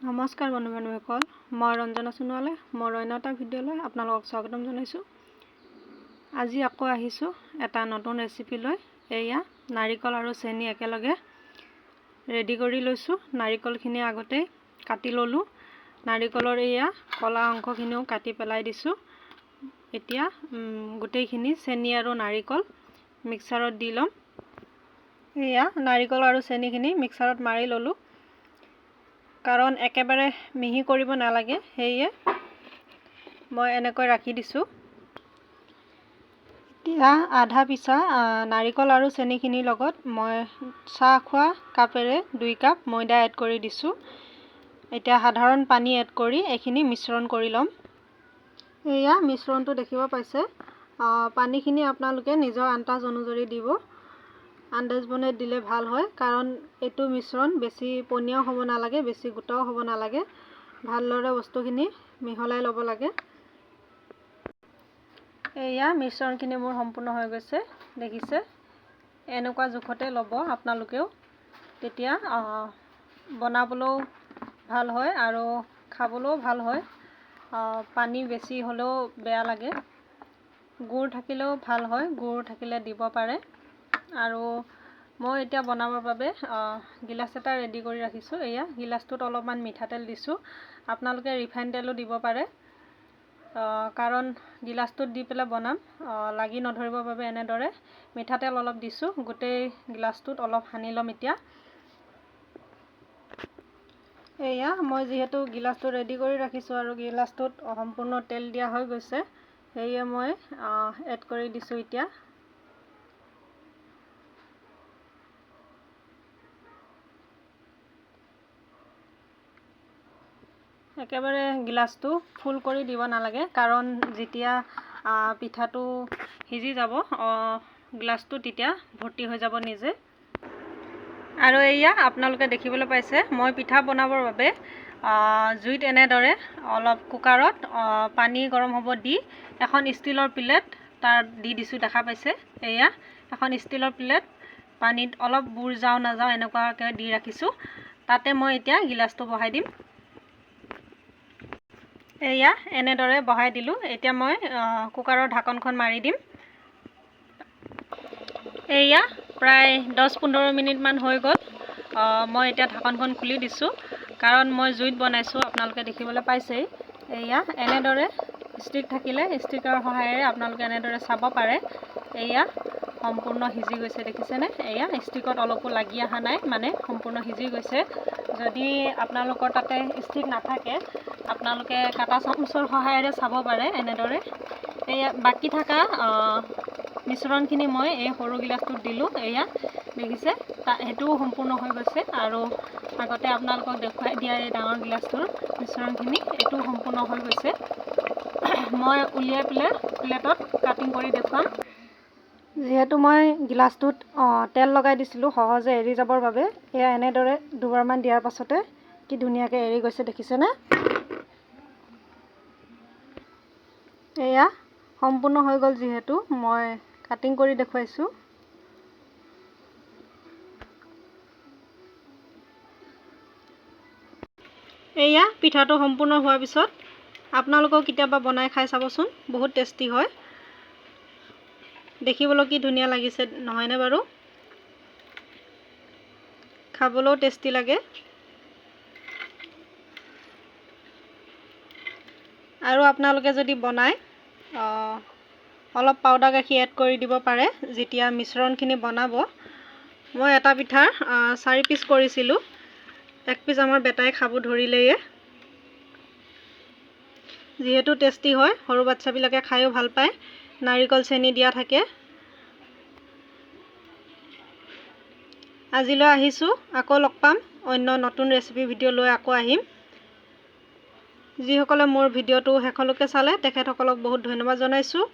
নমস্কাৰ বন্ধু বান্ধৱীসকল, মই ৰঞ্জনা সোণোৱালে মোৰ অন্য এটা ভিডিঅ'লৈ আপোনালোকক স্বাগতম জনাইছোঁ। আজি আকৌ আহিছোঁ এটা নতুন ৰেচিপি লৈ। এয়া নাৰিকল আৰু চেনি একেলগে ৰেডি কৰি লৈছোঁ। নাৰিকলখিনি আগতেই কাটি ল'লোঁ। নাৰিকলৰ এয়া কলা অংশখিনিও কাটি পেলাই দিছোঁ। এতিয়া গোটেইখিনি চেনি আৰু নাৰিকল মিক্সাৰত দি ল'ম। এয়া নাৰিকল আৰু চেনিখিনি মিক্সাৰত মাৰি ল'লোঁ, কাৰণ একেবাৰে মিহি কৰিব নালাগে, সেয়ে মই এনেকৈ ৰাখি দিছোঁ। এতিয়া আধা পিছা নাৰিকল আৰু চেনিখিনিৰ লগত মই চাহ খোৱা কাপেৰে 2 কাপ ময়দা এড কৰি দিছোঁ। এতিয়া সাধাৰণ পানী এড কৰি এইখিনি মিশ্ৰণ কৰি ল'ম। এয়া মিশ্ৰণটো দেখিব পাইছে। পানীখিনি আপোনালোকে নিজৰ আন্দাজ অনুসৰি দিব। আন্দাজ বনাই দিলে ভাল হয়, কাৰণ এইটো মিশ্ৰণ বেছি পনীয়াও হ'ব নালাগে, বেছি গোটাও হ'ব নালাগে। ভালদৰে বস্তুখিনি মিহলাই ল'ব লাগে। এয়া মিশ্ৰণখিনি মোৰ সম্পূৰ্ণ হৈ গৈছে, দেখিছে। এনেকুৱা জোখতে ল'ব আপোনালোকেও, তেতিয়া বনাবলৈও ভাল হয় আৰু খাবলৈও ভাল হয়। পানী বেছি হ'লেও বেয়া লাগে। গুড় থাকিলেও ভাল হয়, গুড় থাকিলে দিব পাৰে। আৰু মই এতিয়া বনাবৰ বাবে গিলাচ এটা ৰেডি কৰি ৰাখিছোঁ। এয়া গিলাচটোত অলপমান মিঠাতেল দিছোঁ। আপোনালোকে ৰিফাইন তেলো দিব পাৰে, কাৰণ গিলাচটোত দি পেলাই বনাম, লাগি নধৰিবৰ বাবে এনেদৰে মিঠাতেল অলপ দিছোঁ। গোটেই গিলাচটোত অলপ সানি ল'ম। এতিয়া এয়া মই যিহেতু গিলাচটো ৰেডি কৰি ৰাখিছোঁ আৰু গিলাচটোত সম্পূৰ্ণ তেল দিয়া হৈ গৈছে, সেয়ে মই এড কৰি দিছোঁ। এতিয়া একেবাৰে গিলাচটো ফুল কৰি দিব নালাগে, কাৰণ যেতিয়া পিঠাটো সিজি যাব গিলাচটো তেতিয়া ভৰ্তি হৈ যাব নিজে। আৰু এয়া আপোনালোকে দেখিবলৈ পাইছে, মই পিঠা বনাবৰ বাবে জুইত এনেদৰে অলপ কুকাৰত পানী গৰম হ'ব দি এখন ষ্টিলৰ প্লেট তাত দি দিছোঁ, দেখা পাইছে। এয়া এখন ষ্টিলৰ প্লেট, পানীত অলপ বুৰ যাওঁ নাযাওঁ এনেকুৱাকৈ দি ৰাখিছোঁ। তাতে মই এতিয়া গিলাচটো বহাই দিম। এয়া এনেদৰে বহাই দিলোঁ। এতিয়া মই কুকাৰৰ ঢাকনখন মাৰি দিম। এয়া প্ৰায় 10-15 মিনিটমান হৈ গ'ল। মই এতিয়া ঢাকনখন খুলি দিছোঁ, কাৰণ মই জুইত বনাইছোঁ, আপোনালোকে দেখিবলৈ পাইছেই। এয়া এনেদৰে ষ্টিক থাকিলে ষ্টিকৰ সহায়েৰে আপোনালোকে এনেদৰে চাব পাৰে। এয়া সম্পূৰ্ণ সিজি গৈছে, দেখিছেনে। এয়া ষ্টিকত অলপো লাগি অহা নাই, মানে সম্পূৰ্ণ সিজি গৈছে। যদি আপোনালোকৰ তাতে ষ্টিক নাথাকে, আপোনালোকে কাটা চামুচৰ সহায়েৰে চাব পাৰে এনেদৰে। এয়া বাকী থকা মিশ্ৰণখিনি মই এই সৰু গিলাচটোত দিলোঁ। এয়া দেখিছে, সেইটোও সম্পূৰ্ণ হৈ গৈছে। আৰু আগতে আপোনালোকক দেখুৱাই দিয়া এই ডাঙৰ গিলাচটোৰ মিশ্ৰণখিনি, এইটোও সম্পূৰ্ণ হৈ গৈছে। মই উলিয়াই পেলাই প্লেটত কাটিং কৰি দেখুৱাম। যিহেতু মই গিলাচটোত তেল লগাই দিছিলোঁ সহজে এৰি যাবৰ বাবে, এয়া এনেদৰে দুবাৰমান দিয়াৰ পাছতে কি ধুনীয়াকৈ এৰি গৈছে, দেখিছেনে। এয়া সম্পূৰ্ণ হৈ গ'ল, যিহেতু মই কাটিং কৰি দেখুৱাইছোঁ। এয়া পিঠাটো সম্পূৰ্ণ হোৱাৰ পিছত আপোনালোকেও কেতিয়াবা বনাই খাই চাবচোন, বহুত টেষ্টি হয়। দেখিবলৈ কি ধুনীয়া লাগিছে, নহয়নে বাৰু? খাবলৈও টেষ্টি লাগে। আৰু আপোনালোকে যদি বনায় অলপ পাউডাৰ গাখীৰ এড কৰি দিব পাৰে যেতিয়া মিশ্ৰণখিনি বনাব। মই এটা পিঠাৰ 4 পিচ কৰিছিলোঁ। 1 পিচ আমাৰ বেটাই খাব ধৰিলেয়ে। যিহেতু টেষ্টি হয়, সৰু বাচ্ছাবিলাকে খায়ো ভাল পায়, নাৰিকল চেনি দিয়া থাকে। আজিলৈ আহিছোঁ, আকৌ লগ পাম অন্য নতুন ৰেচিপি ভিডিঅ' লৈ আকৌ আহিম। যিসকলে মোৰ ভিডিঅ'টো শেষলৈকে চালে তেখেতসকলক বহুত ধন্যবাদ জনাইছোঁ।